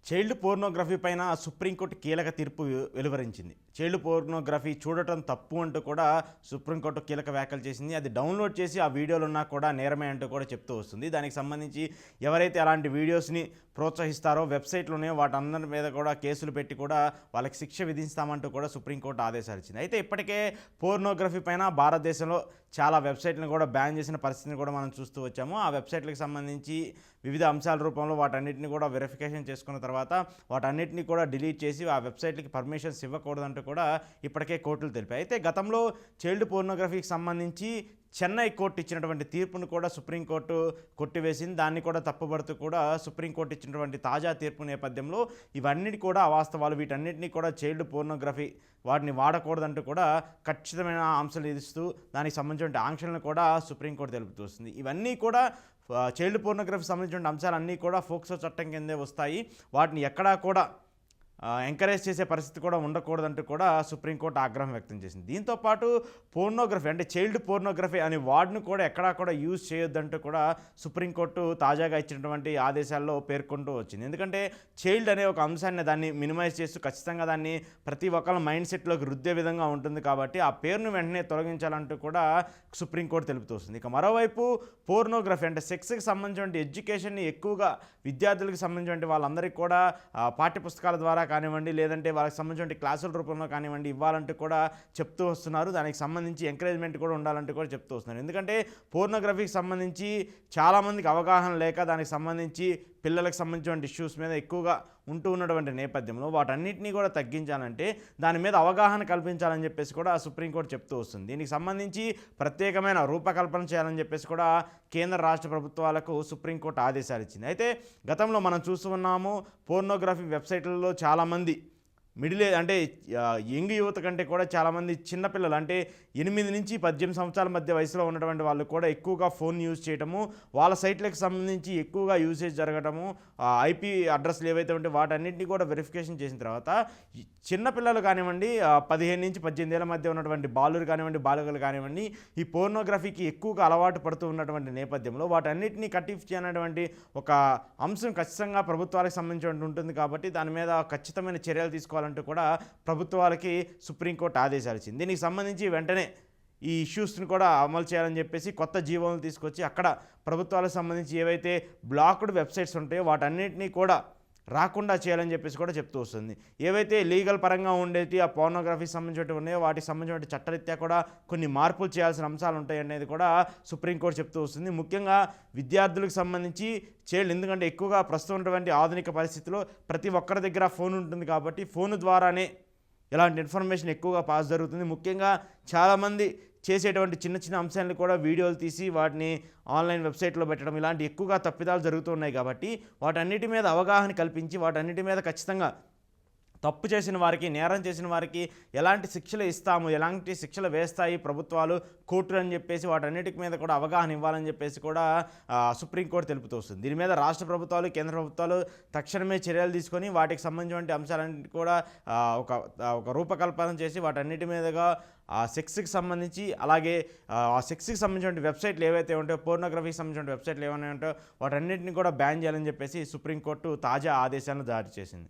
Child pornography పైన supreme court కీలక తీర్పు వెలువరించింది. చైల్డ్ పోర్నోగ్రఫీ చూడటం తప్పు అంటూ కూడా సుప్రీంకోర్టు కీలక వ్యాఖ్యలు చేసింది. అది డౌన్లోడ్ చేసి ఆ వీడియోలు ఉన్నా కూడా నేరమే అంటూ కూడా చెప్తూ వస్తుంది. దానికి సంబంధించి ఎవరైతే అలాంటి వీడియోస్ని ప్రోత్సహిస్తారో వెబ్సైట్లోనే వాటందరి మీద కూడా కేసులు పెట్టి కూడా వాళ్ళకి శిక్ష విధిస్తామంటూ కూడా సుప్రీంకోర్టు ఆదేశాలు ఇచ్చింది. అయితే ఇప్పటికే పోర్నోగ్రఫీ పైన భారతదేశంలో చాలా వెబ్సైట్లను కూడా బ్యాన్ చేసిన పరిస్థితిని కూడా మనం చూస్తూ వచ్చాము. ఆ వెబ్సైట్లకు సంబంధించి వివిధ అంశాల రూపంలో వాటన్నిటిని కూడా వెరిఫికేషన్ చేసుకున్న తర్వాత వాటన్నిటిని కూడా డిలీట్ చేసి ఆ వెబ్సైట్లకి పర్మిషన్స్ ఇవ్వకూడదంటూ కూడా ఇప్పటికే కోర్టులు తెలిపాయి. అయితే గతంలో చైల్డ్ పోర్నోగ్రఫీకి సంబంధించి చెన్నై కోర్టు ఇచ్చినటువంటి తీర్పును కూడా సుప్రీంకోర్టు కొట్టివేసింది. దాన్ని కూడా తప్పుపడుతూ కూడా సుప్రీంకోర్టు ఇచ్చినటువంటి తాజా తీర్పు నేపథ్యంలో ఇవన్నీ కూడా అవాస్తవాలు, వీటన్నిటినీ కూడా చైల్డ్ పోర్నోగ్రఫీ వాటిని వాడకూడదంటూ కూడా ఖచ్చితమైన ఆంక్షలు విధిస్తూ దానికి సంబంధించిన ఆంక్షలను కూడా సుప్రీంకోర్టు తెలుపుతూ వస్తుంది. ఇవన్నీ కూడా చైల్డ్ పోర్నోగ్రఫీకి సంబంధించిన అంశాలన్నీ కూడా ఫోక్సో చట్టం కిందే వస్తాయి. వాటిని ఎక్కడా కూడా ఎంకరేజ్ చేసే పరిస్థితి కూడా ఉండకూడదంటూ కూడా సుప్రీంకోర్టు ఆగ్రహం వ్యక్తం చేసింది. దీంతోపాటు పోర్నోగ్రఫీ అంటే చైల్డ్ పోర్నోగ్రఫీ అనే వార్డును కూడా ఎక్కడా కూడా యూజ్ చేయొద్దంటూ కూడా సుప్రీంకోర్టు తాజాగా ఇచ్చినటువంటి ఆదేశాల్లో పేర్కొంటూ వచ్చింది. ఎందుకంటే చైల్డ్ అనే ఒక అంశాన్ని దాన్ని మినిమైజ్ చేస్తూ ఖచ్చితంగా దాన్ని ప్రతి ఒక్కరి మైండ్ సెట్లోకి రుద్దే విధంగా ఉంటుంది కాబట్టి ఆ పేరును వెంటనే తొలగించాలంటూ కూడా సుప్రీంకోర్టు తెలుపుతూ వస్తుంది. ఇక మరోవైపు పోర్నోగ్రఫీ అంటే సెక్స్కి సంబంధించిన ఎడ్యుకేషన్ని ఎక్కువగా విద్యార్థులకు సంబంధించిన వాళ్ళందరికీ కూడా పాఠ్యపుస్తకాల ద్వారా కానివ్వండి, లేదంటే వాళ్ళకి సంబంధించిన క్లాసుల రూపంలో కానివ్వండి ఇవ్వాలంటూ కూడా చెప్తూ వస్తున్నారు. దానికి సంబంధించి ఎంకరేజ్మెంట్ కూడా ఉండాలంటూ కూడా చెప్తూ వస్తున్నారు. ఎందుకంటే పోర్నోగ్రఫీకి సంబంధించి చాలామందికి అవగాహన లేక దానికి సంబంధించి పిల్లలకు సంబంధించిన ఇష్యూస్ మీద ఎక్కువగా ఉంటూ ఉన్నటువంటి నేపథ్యంలో వాటన్నిటినీ కూడా తగ్గించాలంటే దాని మీద అవగాహన కల్పించాలని చెప్పేసి కూడా సుప్రీంకోర్టు చెప్తూ వస్తుంది. దీనికి సంబంధించి ప్రత్యేకమైన రూపకల్పన చేయాలని చెప్పేసి కూడా కేంద్ర రాష్ట్ర ప్రభుత్వాలకు సుప్రీంకోర్టు ఆదేశాలు ఇచ్చింది. అయితే గతంలో మనం చూస్తూ ఉన్నాము పోర్నోగ్రఫీ వెబ్సైట్లలో చాలామంది మిడిల్ ఏజ్ అంటే యంగ్ యువత కంటే కూడా చాలామంది చిన్నపిల్లలు అంటే 8 నుంచి 18 సంవత్సరాల మధ్య వయసులో ఉన్నటువంటి వాళ్ళు కూడా ఎక్కువగా ఫోన్ యూజ్ చేయటము, వాళ్ళ సైట్లకు సంబంధించి ఎక్కువగా యూసేజ్ జరగటము, ఐపీ అడ్రస్లు ఏవైతే ఉంటే వాటన్నింటినీ కూడా వెరిఫికేషన్ చేసిన తర్వాత చిన్నపిల్లలు కానివ్వండి 15 నుంచి 18 ఏళ్ళ మధ్య ఉన్నటువంటి బాలురు కానివ్వండి బాలికలు కానివ్వండి ఈ పోర్నోగ్రఫీకి ఎక్కువగా అలవాటు పడుతూ ఉన్నటువంటి నేపథ్యంలో వాటన్నిటినీ కట్టిఫ్ చేయనటువంటి ఒక అంశం ఖచ్చితంగా ప్రభుత్వాలకు సంబంధించి ఉంటుంది కాబట్టి దాని మీద ఖచ్చితమైన చర్యలు తీసుకోవాలి అంటూ కూడా ప్రభుత్వాలకి సుప్రీంకోర్టు ఆదేశాలు ఇచ్చింది. దీనికి సంబంధించి వెంటనే ఈ ఇష్యూస్ని కూడా అమలు చేయాలని చెప్పేసి కొత్త జీవోలను తీసుకొచ్చి అక్కడ ప్రభుత్వాలకు సంబంధించి ఏవైతే బ్లాక్డ్ వెబ్సైట్స్ ఉంటాయో వాటన్నిటినీ కూడా రాకుండా చేయాలని చెప్పేసి కూడా చెప్తూ వస్తుంది. ఏవైతే లీగల్ పరంగా ఉండేవి ఆ పోర్నోగ్రఫీకి సంబంధించినవి ఉన్నాయో వాటికి సంబంధించిన చట్టరీత్యా కూడా కొన్ని మార్పులు చేయాల్సిన అంశాలు ఉంటాయి అనేది కూడా సుప్రీంకోర్టు చెప్తూ వస్తుంది. ముఖ్యంగా విద్యార్థులకు సంబంధించి చైల్డ్ ఎందుకంటే ఎక్కువగా ప్రస్తుతం ఉన్నటువంటి ఆధునిక పరిస్థితిలో ప్రతి ఒక్కరి దగ్గర ఫోన్ ఉంటుంది కాబట్టి ఫోన్ ద్వారానే ఇలాంటి ఇన్ఫర్మేషన్ ఎక్కువగా పాస్ జరుగుతుంది. ముఖ్యంగా చాలామంది చేసేటువంటి చిన్న చిన్న అంశాలను కూడా వీడియోలు తీసి వాటిని ఆన్లైన్ వెబ్సైట్లో పెట్టడం ఇలాంటి ఎక్కువగా తప్పిదాలు జరుగుతున్నాయి కాబట్టి వాటన్నిటి మీద అవగాహన కల్పించి వాటన్నిటి మీద ఖచ్చితంగా తప్పు చేసిన వారికి నేరం చేసిన వారికి ఎలాంటి శిక్షలు ఇస్తాము, ఎలాంటి శిక్షలు వేస్తాయి ప్రభుత్వాలు కోర్టులు అని చెప్పేసి వాటన్నిటి మీద కూడా అవగాహన ఇవ్వాలని చెప్పేసి కూడా సుప్రీంకోర్టు తెలుపుతూ వస్తుంది. దీని మీద రాష్ట్ర ప్రభుత్వాలు కేంద్ర ప్రభుత్వాలు తక్షణమే చర్యలు తీసుకొని వాటికి సంబంధించిన అంశాలన్నింటి కూడా ఒక రూపకల్పన చేసి వాటన్నిటి మీదుగా ఆ సెక్స్కి సంబంధించి అలాగే ఆ సెక్స్కి సంబంధించిన వెబ్సైట్లు ఏవైతే ఉంటాయో పోర్నోగ్రఫీకి సంబంధించిన వెబ్సైట్లు ఏమైనా ఉంటాయో వాటన్నిటిని కూడా బ్యాన్ చేయాలని చెప్పేసి సుప్రీంకోర్టు తాజా ఆదేశాలను జారీ చేసింది.